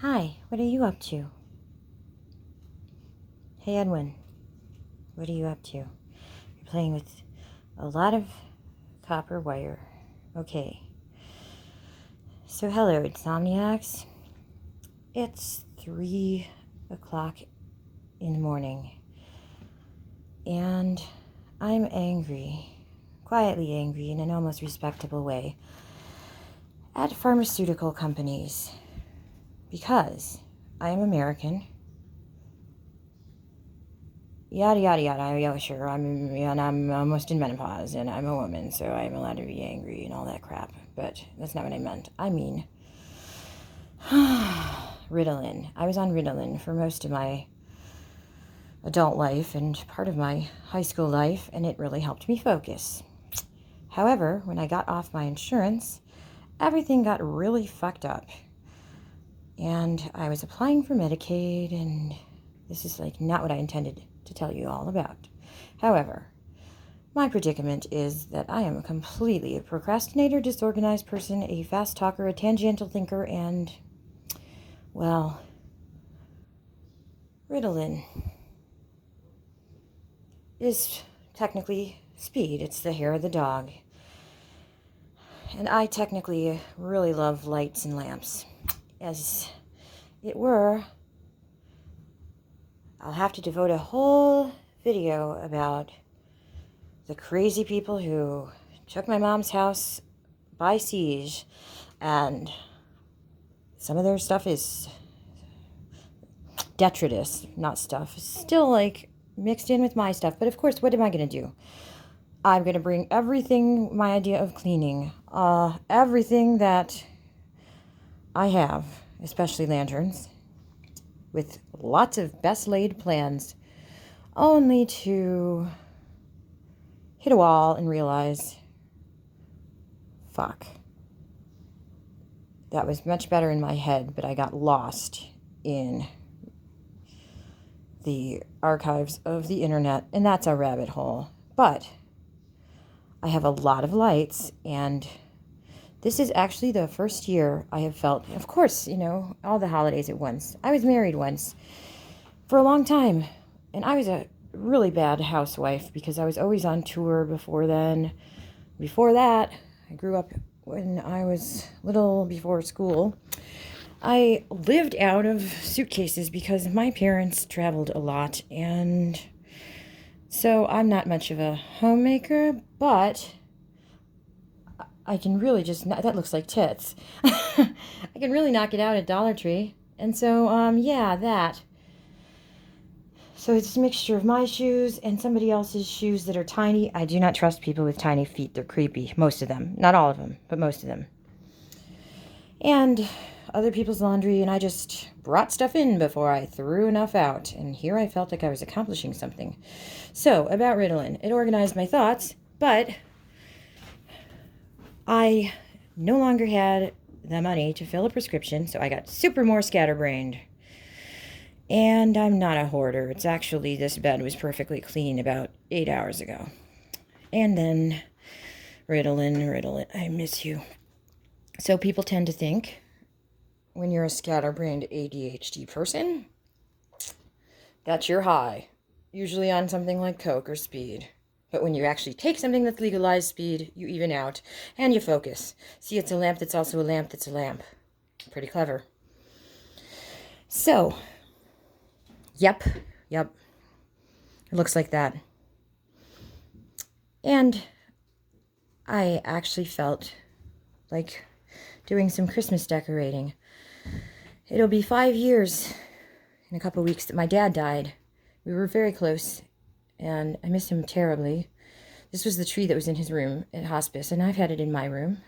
Hi, what are you up to? Hey, Edwin, what are you up to? You're playing with a lot of copper wire. Okay. So, hello, Insomniacs. It's 3 o'clock in the morning, and I'm angry, quietly angry in an almost respectable way, at pharmaceutical companies because I am American. Yada yada yada. Yeah, sure. I'm almost in menopause, and I'm a woman, so I'm allowed to be angry and all that crap. But that's not what I meant. I mean, Ritalin. I was on Ritalin for most of my adult life and part of my high school life, and it really helped me focus. However, when I got off my insurance, everything got really fucked up, and I was applying for Medicaid, and this is like not what I intended to tell you all about. However, my predicament is that I am completely a procrastinator, disorganized person, a fast talker, a tangential thinker, and, well, Ritalin is technically speed. It's the hair of the dog. And I technically really love lights and lamps. As it were, I'll have to devote a whole video about the crazy people who took my mom's house by siege, and some of their stuff is detritus, not stuff. It's still like mixed in with my stuff, but of course, what am I going to do? I'm going to bring everything, my idea of cleaning, everything that I have, especially lanterns, with lots of best laid plans, only to hit a wall and realize, fuck. That was much better in my head, but I got lost in the archives of the internet, and that's a rabbit hole. But I have a lot of lights, and this is actually the first year I have felt, of course, all the holidays at once. I was married once for a long time, and I was a really bad housewife because I was always on tour before then. Before that, I grew up when I was little before school. I lived out of suitcases because my parents traveled a lot, and so I'm not much of a homemaker, but I can really just, that looks like tits. I can really knock it out at Dollar Tree. And so, yeah, that. So it's a mixture of my shoes and somebody else's shoes that are tiny. I do not trust people with tiny feet. They're creepy. Most of them. Not all of them, but most of them. And other people's laundry, and I just brought stuff in before I threw enough out. And here I felt like I was accomplishing something. So, about Ritalin. It organized my thoughts, but I no longer had the money to fill a prescription, so I got super more scatterbrained. And I'm not a hoarder. It's actually, this bed was perfectly clean about 8 hours ago. And then Ritalin, I miss you. So people tend to think when you're a scatterbrained ADHD person that you're high, usually on something like Coke or speed. But when you actually take something that's legalized speed, you even out and you focus. See, it's a lamp that's also a lamp that's a lamp. Pretty clever. So, yep. It looks like that. And I actually felt like doing some Christmas decorating. It'll be 5 years in a couple of weeks that my dad died. We were very close, and I miss him terribly. This was the tree that was in his room at hospice, and I've had it in my room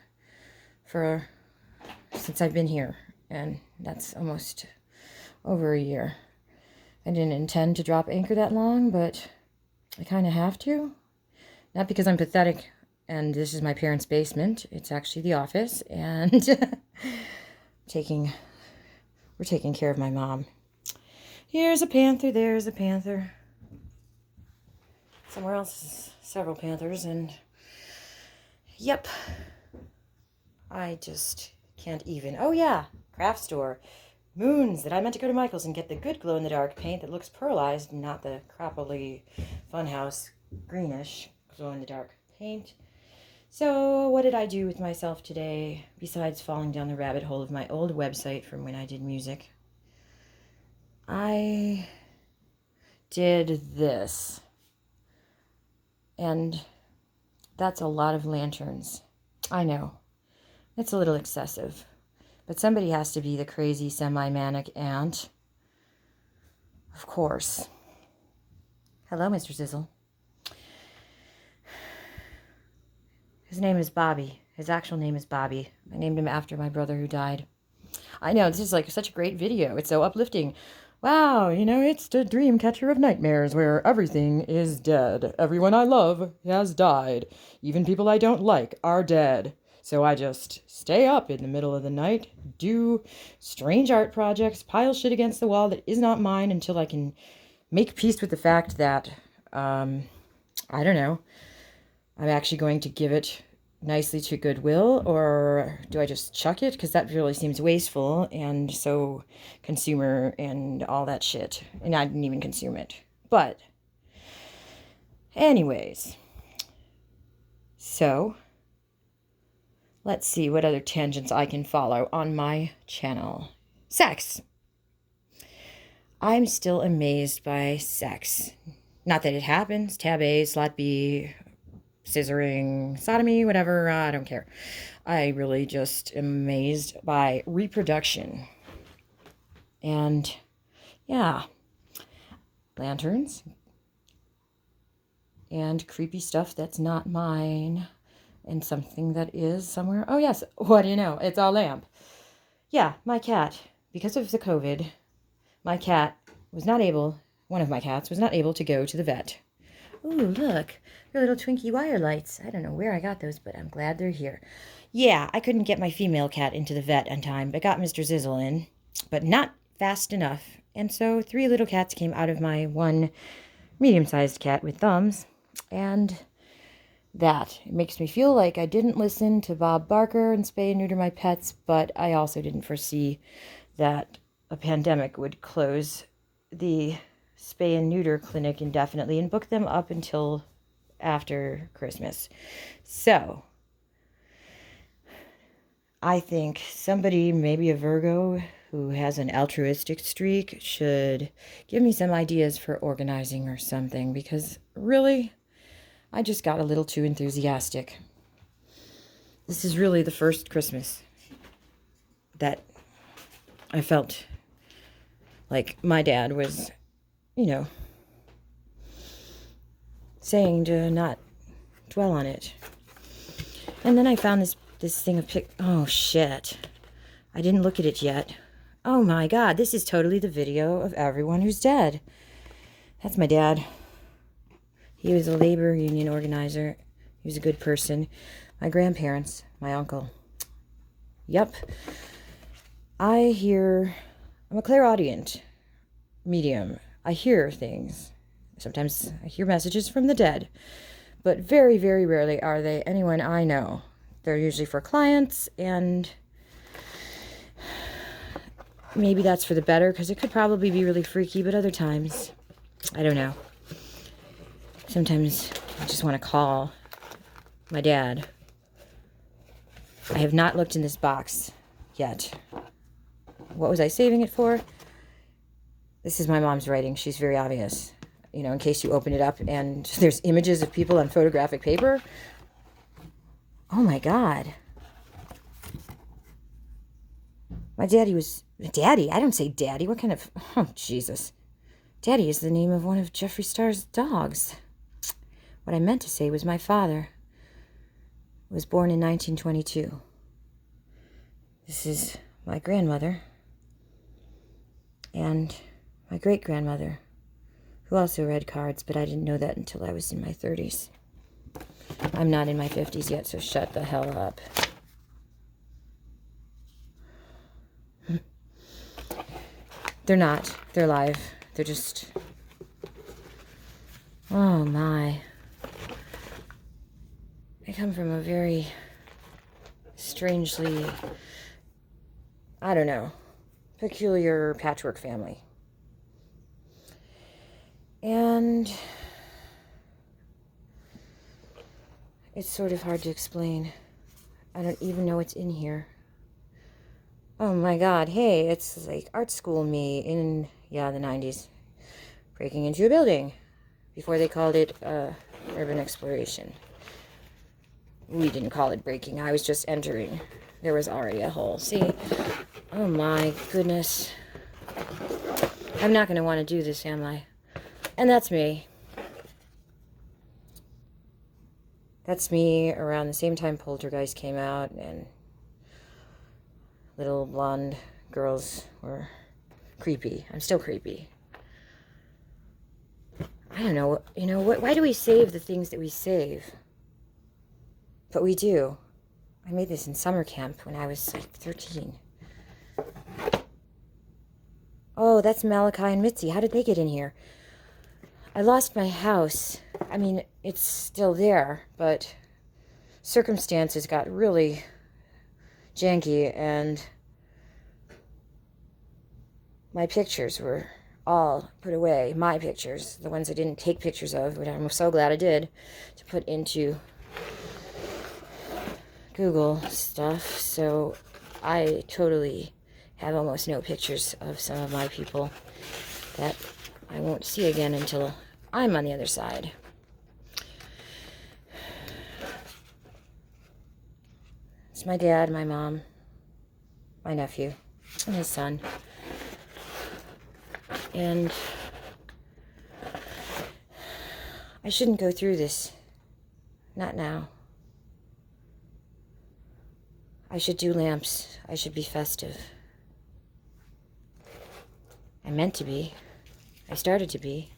since I've been here, and that's almost over a year. I didn't intend to drop anchor that long, but I kind of have to. Not because I'm pathetic, and this is my parents' basement. It's actually the office, and we're taking care of my mom. Here's a panther, there's a panther. Somewhere else is several panthers, and yep. I just can't even. Oh yeah, craft store. moons that I meant to go to Michael's and get the good glow-in-the-dark paint that looks pearlized, not the crappily Funhouse greenish glow-in-the-dark paint. So what did I do with myself today besides falling down the rabbit hole of my old website from when I did music? I did this. And that's a lot of lanterns. I know. It's a little excessive. But somebody has to be the crazy semi-manic aunt. Of course. Hello, Mr. Zizzle. His name is Bobby. His actual name is Bobby. I named him after my brother who died. I know, this is like such a great video. It's so uplifting. Wow, it's the dream catcher of nightmares where everything is dead. Everyone I love has died. Even people I don't like are dead. So I just stay up in the middle of the night, do strange art projects, pile shit against the wall that is not mine until I can make peace with the fact that, I don't know, I'm actually going to give it nicely to Goodwill, or do I just chuck it? Because that really seems wasteful and so consumer and all that shit. And I didn't even consume it. But, anyways. So, let's see what other tangents I can follow on my channel. Sex. I'm still amazed by sex. Not that it happens. Tab A, slot B, scissoring, sodomy, whatever, I don't care. I really just am amazed by reproduction. And, yeah, lanterns and creepy stuff that's not mine and something that is somewhere. Oh, yes, what do you know? It's a lamp. Yeah, my cat, because of the COVID, my cat was not able, one of my cats was not able to go to the vet. Ooh, look, they're little Twinkie wire lights. I don't know where I got those, but I'm glad they're here. Yeah, I couldn't get my female cat into the vet in time, but got Mr. Zizzle in, but not fast enough. And so 3 little cats came out of my one medium-sized cat with thumbs, and that it makes me feel like I didn't listen to Bob Barker and spay and neuter my pets, but I also didn't foresee that a pandemic would close the spay and neuter clinic indefinitely and book them up until after Christmas. So, I think somebody, maybe a Virgo who has an altruistic streak, should give me some ideas for organizing or something, because really, I just got a little too enthusiastic. This is really the first Christmas that I felt like my dad was, saying to not dwell on it. And then I found this thing of oh shit. I didn't look at it yet. Oh my god, this is totally the video of everyone who's dead. That's my dad. He was a labor union organizer. He was a good person. My grandparents, my uncle. Yep. I'm a clairaudient medium. I hear things. Sometimes I hear messages from the dead. But very, very rarely are they anyone I know. They're usually for clients, and maybe that's for the better, because it could probably be really freaky, but other times, I don't know. Sometimes I just want to call my dad. I have not looked in this box yet. What was I saving it for? This is my mom's writing. She's very obvious. In case you open it up and there's images of people on photographic paper. Oh my God. My daddy was... Daddy? I don't say daddy. What kind of... Oh, Jesus. Daddy is the name of one of Jeffree Star's dogs. What I meant to say was my father was born in 1922. This is my grandmother and my great-grandmother, who also read cards, but I didn't know that until I was in my 30s. I'm not in my 50s yet, so shut the hell up. They're not. They're alive. They're just... Oh, my. I come from a very strangely, I don't know, peculiar patchwork family. And it's sort of hard to explain. I don't even know what's in here. Oh my god, hey, it's like art school me in, the 90s. Breaking into a building before they called it urban exploration. We didn't call it breaking, I was just entering. There was already a hole. See? Oh my goodness. I'm not going to want to do this, am I? And that's me. That's me around the same time Poltergeist came out, and little blonde girls were creepy. I'm still creepy. I don't know, why do we save the things that we save? But we do. I made this in summer camp when I was like 13. Oh, that's Malachi and Mitzi. How did they get in here? I lost my house. I mean, it's still there, but circumstances got really janky, and my pictures were all put away. My pictures, the ones I didn't take pictures of, but I'm so glad I did, to put into Google stuff. So I totally have almost no pictures of some of my people that I won't see again until I'm on the other side. It's my dad, my mom, my nephew, and his son. And I shouldn't go through this. Not now. I should do lamps. I should be festive. I meant to be. I started to be.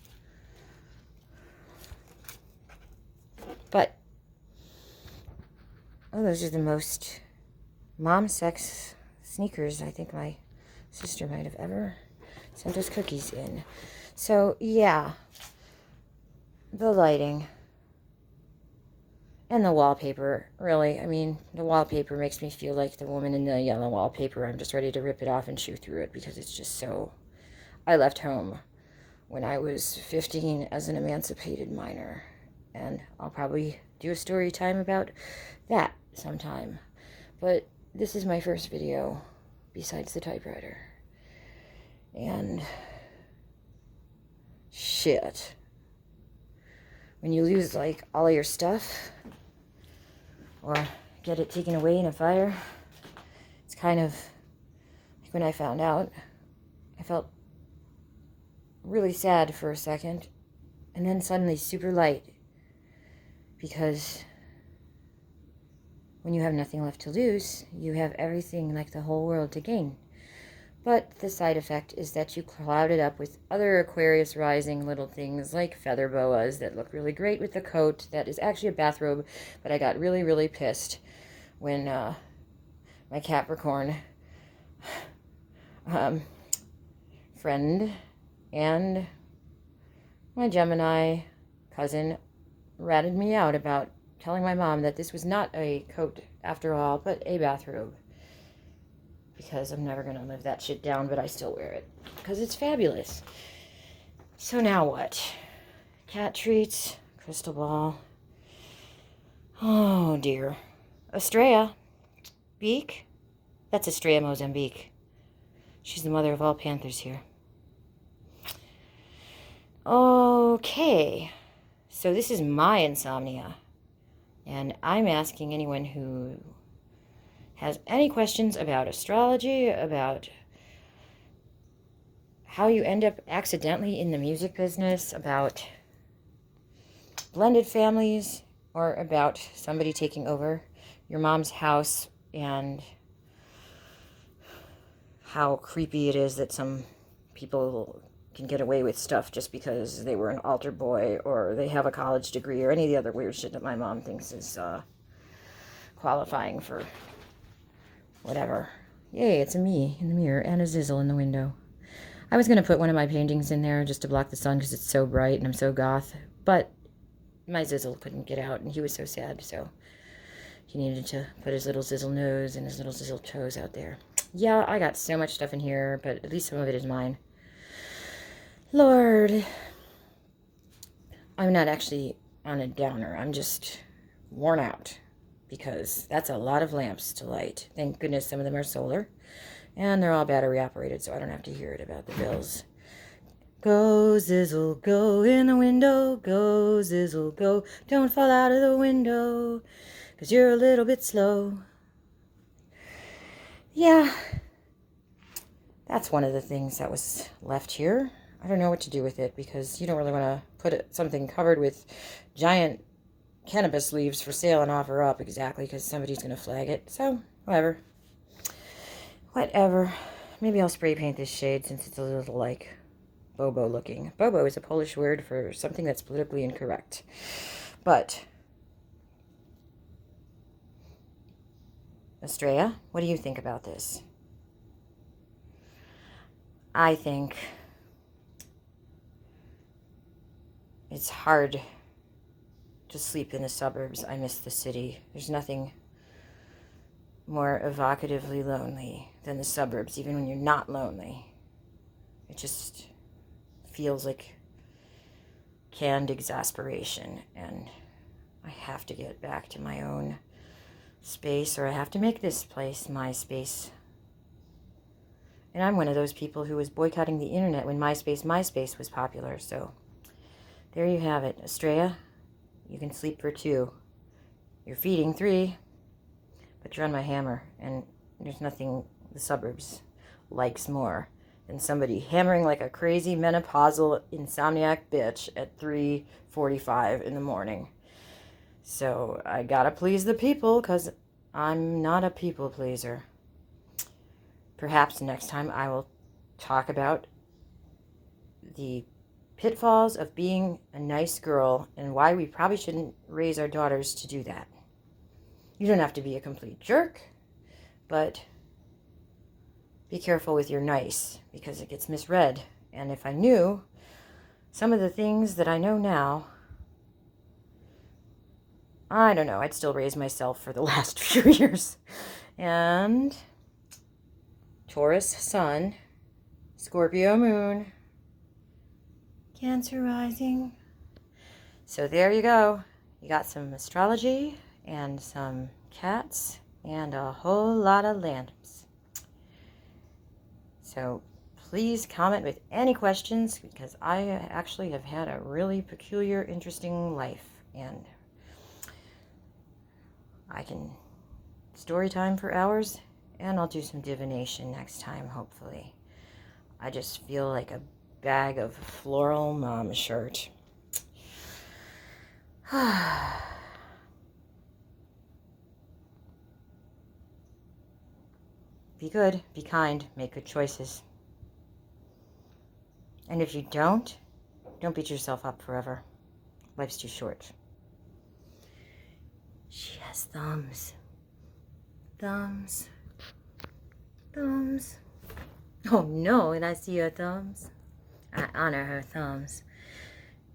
But, oh, those are the most mom sex sneakers I think my sister might have ever sent us cookies in. So, yeah. The lighting. And the wallpaper, really. I mean, the wallpaper makes me feel like the woman in the yellow wallpaper. I'm just ready to rip it off and chew through it because it's just so... I left home when I was 15 as an emancipated minor. And I'll probably do a story time about that sometime. But this is my first video besides the typewriter. And... shit. When you lose, like, all of your stuff, or get it taken away in a fire, it's kind of, like when I found out, I felt really sad for a second, and then suddenly super light, because when you have nothing left to lose, you have everything, like the whole world, to gain. But the side effect is that you cloud it up with other Aquarius rising little things like feather boas that look really great with the coat that is actually a bathrobe, but I got really, really pissed when my Capricorn friend and my Gemini cousin ratted me out about telling my mom that this was not a coat after all, but a bathrobe. Because I'm never going to live that shit down, but I still wear it. Because it's fabulous. So now what? Cat treats, crystal ball. Oh dear. Estrella. Beak? That's Estrella Mozambique. She's the mother of all panthers here. Okay. So this is my insomnia. And I'm asking anyone who has any questions about astrology, about how you end up accidentally in the music business, about blended families, or about somebody taking over your mom's house, and how creepy it is that some people can get away with stuff just because they were an altar boy, or they have a college degree, or any of the other weird shit that my mom thinks is qualifying for whatever. Yay, it's a me in the mirror and a Zizzle in the window. I was going to put one of my paintings in there just to block the sun because it's so bright and I'm so goth. But my Zizzle couldn't get out and he was so sad. So he needed to put his little Zizzle nose and his little Zizzle toes out there. Yeah, I got so much stuff in here, but at least some of it is mine. Lord, I'm not actually on a downer. I'm just worn out because that's a lot of lamps to light. Thank goodness some of them are solar, and they're all battery operated, so I don't have to hear it about the bills. Go, Zizzle, go in the window. Go, Zizzle, go. Don't fall out of the window, 'cause you're a little bit slow. Yeah, that's one of the things that was left here. I don't know what to do with it because you don't really want to put something covered with giant cannabis leaves for sale and offer up exactly because somebody's going to flag it. So, whatever. Whatever. Maybe I'll spray paint this shade since it's a little like Bobo looking. Bobo is a Polish word for something that's politically incorrect. But, Estrella, what do you think about this? I think it's hard to sleep in the suburbs. I miss the city. There's nothing more evocatively lonely than the suburbs, even when you're not lonely. It just feels like canned exasperation, and I have to get back to my own space, or I have to make this place my space. And I'm one of those people who was boycotting the internet when MySpace was popular, so there you have it. Estrella, you can sleep for 2. You're feeding 3, but you're on my hammer, and there's nothing the suburbs likes more than somebody hammering like a crazy menopausal insomniac bitch at 3:45 in the morning. So I gotta please the people, because I'm not a people pleaser. Perhaps next time I will talk about the pitfalls of being a nice girl and why we probably shouldn't raise our daughters to do that. You don't have to be a complete jerk, but be careful with your nice, because it gets misread. And if I knew some of the things that I know now, I don't know, I'd still raise myself for the last few years. And Taurus sun, Scorpio moon, Cancer rising. So there you go. You got some astrology and some cats and a whole lot of lamps. So please comment with any questions, because I actually have had a really peculiar, interesting life, and I can story time for hours, and I'll do some divination next time, hopefully. I just feel like a bag of floral mom shirt. Be good, be kind, make good choices. And if you don't beat yourself up forever. Life's too short. She has thumbs. Thumbs. Thumbs. Oh no, and I see her thumbs. I honor her thumbs.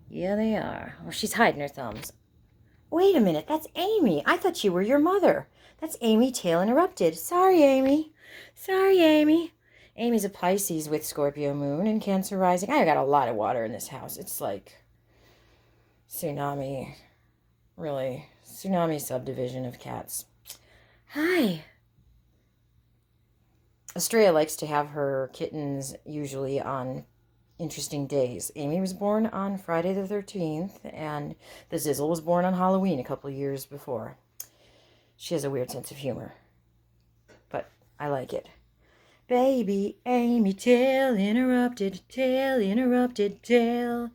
Yeah, they are. Well, she's hiding her thumbs. Wait a minute, that's Amy. I thought you were your mother. That's Amy Tail Interrupted. Sorry, Amy. Sorry, Amy. Amy's a Pisces with Scorpio moon and Cancer rising. I got a lot of water in this house. It's like tsunami. Really, tsunami subdivision of cats. Hi. Estrella likes to have her kittens usually on interesting days. Amy was born on Friday the 13th, and the Zizzle was born on Halloween a couple years before. She has a weird sense of humor, but I like it. Baby Amy, tail interrupted, tail interrupted, tail.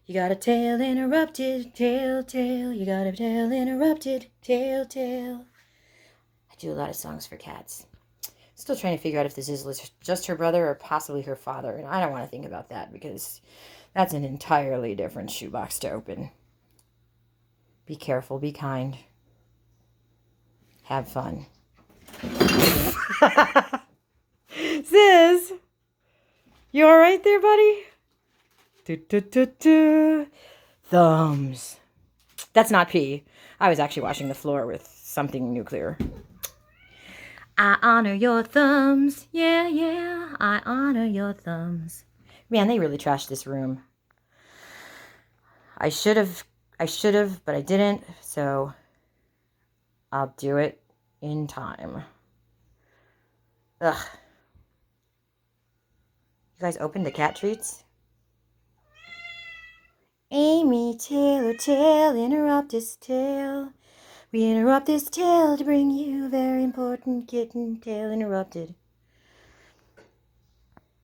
You got a tail interrupted, tail, tail. You got a tail interrupted, tail, tail. I do a lot of songs for cats. Still trying to figure out if the Zizzle is just her brother or possibly her father. And I don't want to think about that because that's an entirely different shoebox to open. Be careful, be kind. Have fun. Ziz, you all right there, buddy? Thumbs. That's not pee. I was actually washing the floor with something nuclear. I honor your thumbs. Yeah, yeah, I honor your thumbs. Man, they really trashed this room. I should have, but I didn't, so I'll do it in time. Ugh. You guys opened the cat treats? Amy Taylor Tale, interrupt this tale. We interrupt this tale to bring you very important kitten tale interrupted.